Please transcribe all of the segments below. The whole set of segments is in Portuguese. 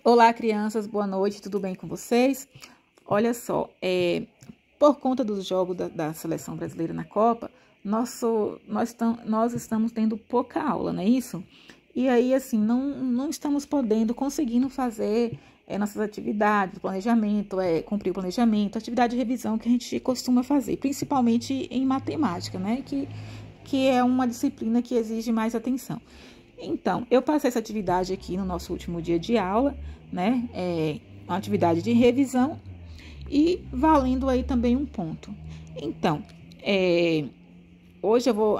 Olá, crianças, boa noite, tudo bem com vocês? Olha só, por conta dos jogos da Seleção Brasileira na Copa, nós estamos tendo pouca aula, não é isso? E aí, assim, não estamos conseguindo fazer nossas atividades, planejamento, cumprir o planejamento, atividade de revisão que a gente costuma fazer, principalmente em matemática, né? Que é uma disciplina que exige mais atenção. Então, eu passei essa atividade aqui no nosso último dia de aula, né? Uma atividade de revisão e valendo aí também um ponto. Então, hoje eu vou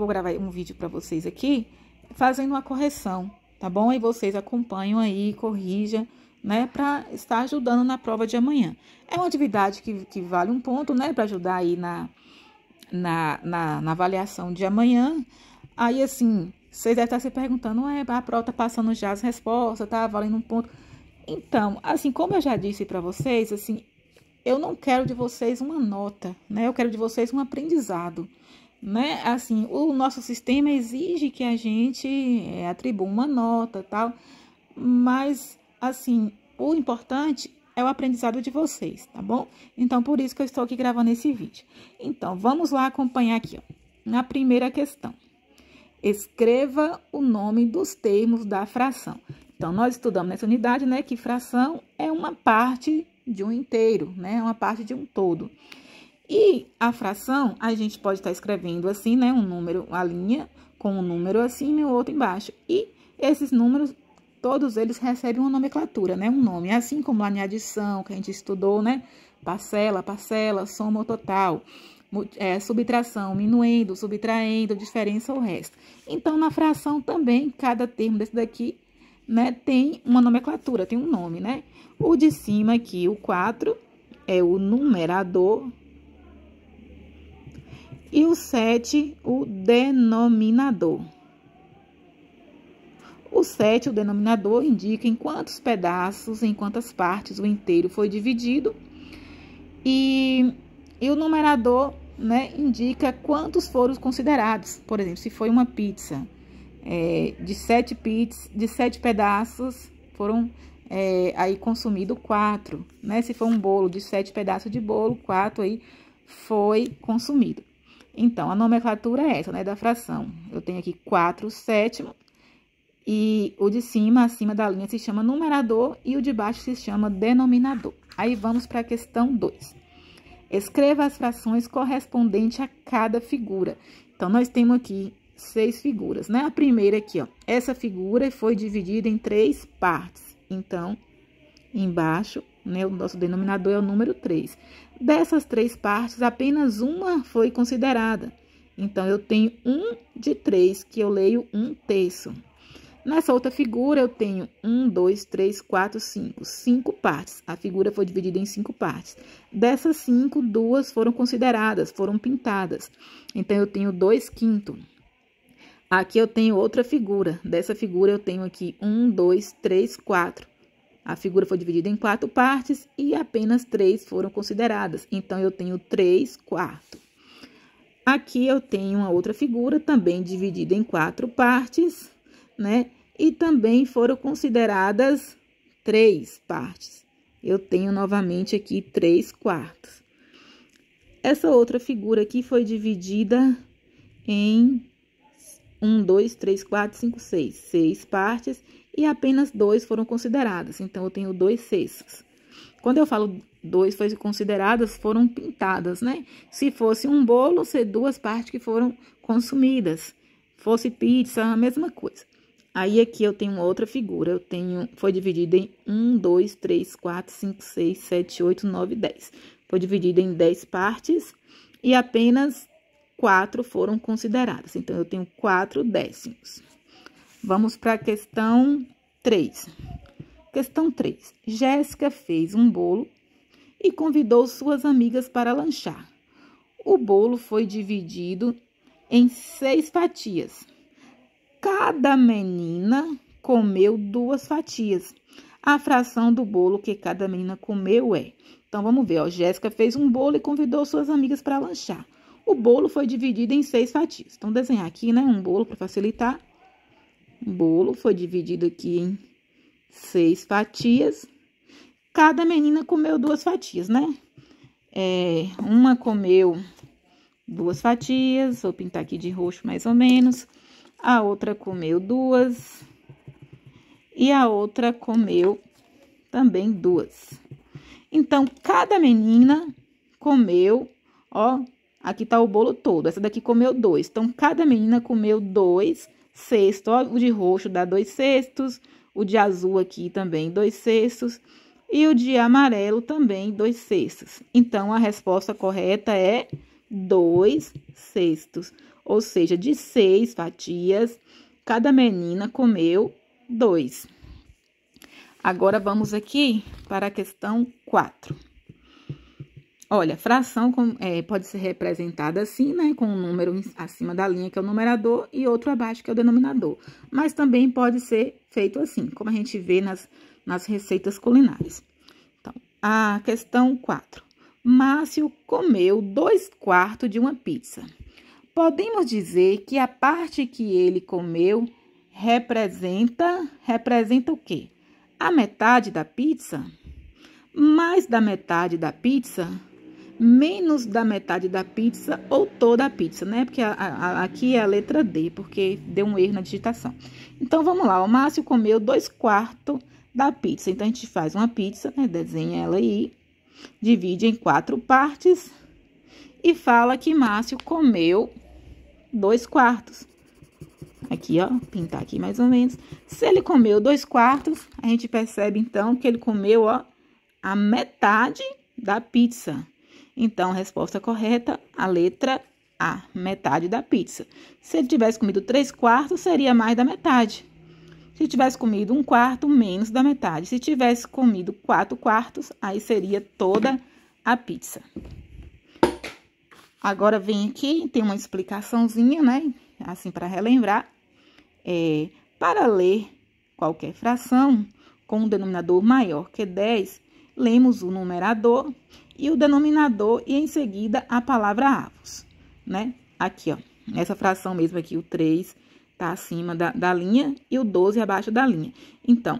gravar um vídeo para vocês aqui, fazendo uma correção, tá bom? E vocês acompanham aí, corrijam, né? Para estar ajudando na prova de amanhã. É uma atividade que vale um ponto, né? Para ajudar aí na avaliação de amanhã. Aí, assim, vocês devem estar se perguntando, a prova tá passando já as respostas, tá valendo um ponto. Então, assim, como eu já disse para vocês, assim, eu não quero de vocês uma nota, né? Eu quero de vocês um aprendizado, né? Assim, o nosso sistema exige que a gente atribua uma nota, tal, mas, assim, o importante é o aprendizado de vocês, tá bom? Então, por isso que eu estou aqui gravando esse vídeo. Então, vamos lá acompanhar aqui, ó, na primeira questão. Escreva o nome dos termos da fração. Então, nós estudamos nessa unidade, né, que fração é uma parte de um inteiro, né, é uma parte de um todo. E a fração, a gente pode estar escrevendo assim, né, um número, a linha com um número acima e o outro embaixo. E esses números, todos eles recebem uma nomenclatura, né, um nome, assim como lá em adição, que a gente estudou, né, parcela, soma ou total. Subtração, minuendo, subtraindo, diferença ou resto. Então, na fração também, cada termo desse daqui, né, tem uma nomenclatura, tem um nome, né? O de cima aqui, o 4, é o numerador. E o 7, o denominador. O 7, o denominador, indica em quantos pedaços, em quantas partes o inteiro foi dividido. E o numerador, né, indica quantos foram considerados. Por exemplo, se foi uma pizza de 7 pedaços, foram aí consumido 4. Né? Se for um bolo de 7 pedaços de bolo, 4 aí foi consumido. Então, a nomenclatura é essa, né, da fração. Eu tenho aqui 4 sétimos. E o de cima, acima da linha, se chama numerador e o de baixo se chama denominador. Aí, vamos para a questão 2. Escreva as frações correspondentes a cada figura. Então, nós temos aqui 6 figuras, né? A primeira aqui, ó. Essa figura foi dividida em 3 partes. Então, embaixo, né, o nosso denominador é o número 3. Dessas 3 partes, apenas uma foi considerada. Então, eu tenho 1 de 3, que eu leio 1/3. Nessa outra figura, eu tenho 1, 2, 3, 4, 5. 5 partes. A figura foi dividida em 5 partes. Dessas 5, 2 foram consideradas, foram pintadas. Então, eu tenho 2/5. Aqui eu tenho outra figura. Dessa figura, eu tenho aqui 1, 2, 3, 4. A figura foi dividida em 4 partes e apenas 3 foram consideradas. Então, eu tenho 3/4. Aqui eu tenho uma outra figura, também dividida em 4 partes, né? E também foram consideradas 3 partes. Eu tenho novamente aqui 3/4. Essa outra figura aqui foi dividida em 1, 2, 3, 4, 5, 6. 6 partes e apenas 2 foram consideradas. Então, eu tenho 2/6. Quando eu falo 2 foram consideradas, foram pintadas, né? Se fosse um bolo, ser 2 partes que foram consumidas. Fosse pizza, a mesma coisa. Aí, aqui eu tenho outra figura, foi dividida em 1, 2, 3, 4, 5, 6, 7, 8, 9, 10. Foi dividida em 10 partes e apenas 4 foram consideradas. Então, eu tenho 4/10. Vamos para a questão 3. Questão 3. Jéssica fez um bolo e convidou suas amigas para lanchar. O bolo foi dividido em 6 fatias. Cada menina comeu 2 fatias. A fração do bolo que cada menina comeu é... Então, vamos ver, ó. Jéssica fez um bolo e convidou suas amigas para lanchar. O bolo foi dividido em 6 fatias. Então, desenhar aqui, né, um bolo para facilitar. O bolo foi dividido aqui 6 fatias. Cada menina comeu 2 fatias, né? Uma comeu 2 fatias, vou pintar aqui de roxo mais ou menos. A outra comeu 2. E a outra comeu também 2. Então, cada menina comeu, ó, aqui tá o bolo todo. Essa daqui comeu 2. Então, cada menina comeu 2 cestos. Ó, o de roxo dá 2 cestos. O de azul aqui também 2 cestos. E o de amarelo também 2 cestos. Então, a resposta correta é 2 cestos. Ou seja, de 6 fatias, cada menina comeu 2. Agora, vamos aqui para a questão 4. Olha, fração pode ser representada assim, né? Com um número acima da linha, que é o numerador, e outro abaixo, que é o denominador. Mas também pode ser feito assim, como a gente vê nas receitas culinárias. Então, a questão 4. Márcio comeu 2/4 de uma pizza. Podemos dizer que a parte que ele comeu representa o quê? A metade da pizza, mais da metade da pizza, menos da metade da pizza ou toda a pizza, né? Porque aqui é a letra D, porque deu um erro na digitação. Então, vamos lá. O Márcio comeu 2/4 da pizza. Então, a gente faz uma pizza, né? Desenha ela aí, divide em 4 partes e fala que Márcio comeu 2/4. Aqui, ó, pintar aqui mais ou menos. Se ele comeu 2/4, a gente percebe, então, que ele comeu, ó, a metade da pizza. Então, a resposta correta, a letra A, metade da pizza. Se ele tivesse comido 3/4, seria mais da metade. Se tivesse comido 1/4, menos da metade. Se tivesse comido 4/4, aí seria toda a pizza. Agora, vem aqui, tem uma explicaçãozinha, né? Assim, para relembrar. Para ler qualquer fração com um denominador maior que 10, lemos o numerador e o denominador e em seguida a palavra avos, né? Aqui, ó, essa fração mesmo aqui, o 3 tá acima da linha e o 12 abaixo da linha. Então,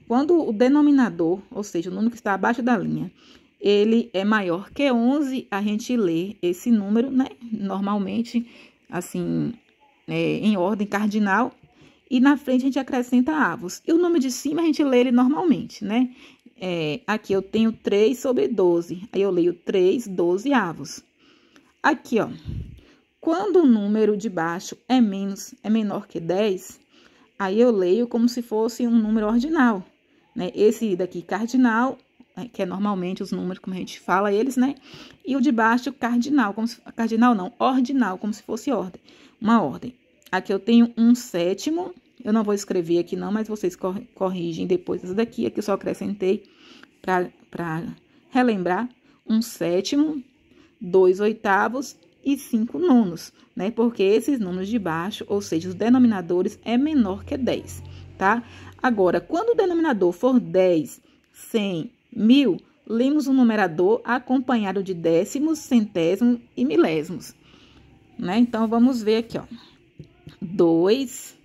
quando o denominador, ou seja, o número que está abaixo da linha, ele é maior que 11, a gente lê esse número, né? Normalmente, assim, em ordem cardinal, e na frente a gente acrescenta avos. E o número de cima a gente lê ele normalmente, né? Aqui eu tenho 3 sobre 12, aí eu leio 3, 12 avos. Aqui, ó, quando o número de baixo é menor que 10, aí eu leio como se fosse um número ordinal, né? Esse daqui cardinal, que é normalmente os números, como a gente fala eles, né? E o de baixo cardinal, ordinal, como se fosse uma ordem. Aqui eu tenho 1/7, eu não vou escrever aqui não, mas vocês corrigem depois isso daqui. Aqui eu só acrescentei para relembrar 1/7, 2/8 e 5/9, né? Porque esses números de baixo, ou seja, os denominadores, é menor que 10, tá? Agora, quando o denominador for 10, 100, 1000, lemos o numerador acompanhado de décimos, centésimos e milésimos, né? Então, vamos ver aqui, ó. 2,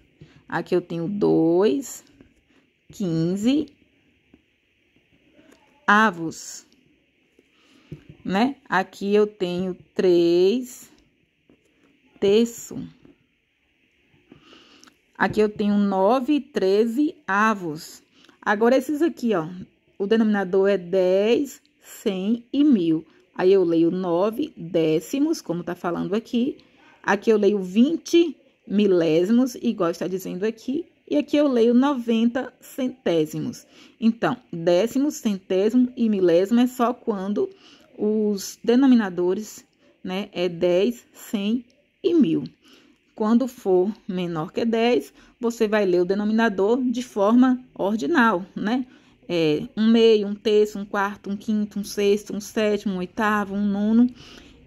aqui eu tenho 2, 15 avos, né? Aqui eu tenho 3 terço. Aqui eu tenho 9, 13 avos. Agora, esses aqui, ó, o denominador é 10, 100 e 1000. Aí eu leio 9 décimos, como tá falando aqui. Aqui eu leio 20 milésimos, igual está dizendo aqui. E aqui eu leio 90 centésimos. Então, décimo, centésimo e milésimo é só quando os denominadores, né, é 10, 100 e 1000. Quando for menor que 10, você vai ler o denominador de forma ordinal, né? 1/2, 1/3, 1/4, 1/5, 1/6, 1/7, 1/8, 1/9.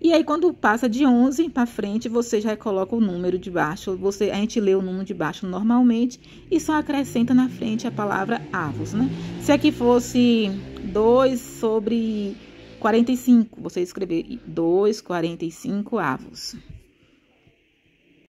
E aí, quando passa de 11 para frente, você já coloca o número de baixo. A gente lê o número de baixo normalmente e só acrescenta na frente a palavra avos, né? Se aqui fosse 2 sobre 45, você escrever 2/45 avos.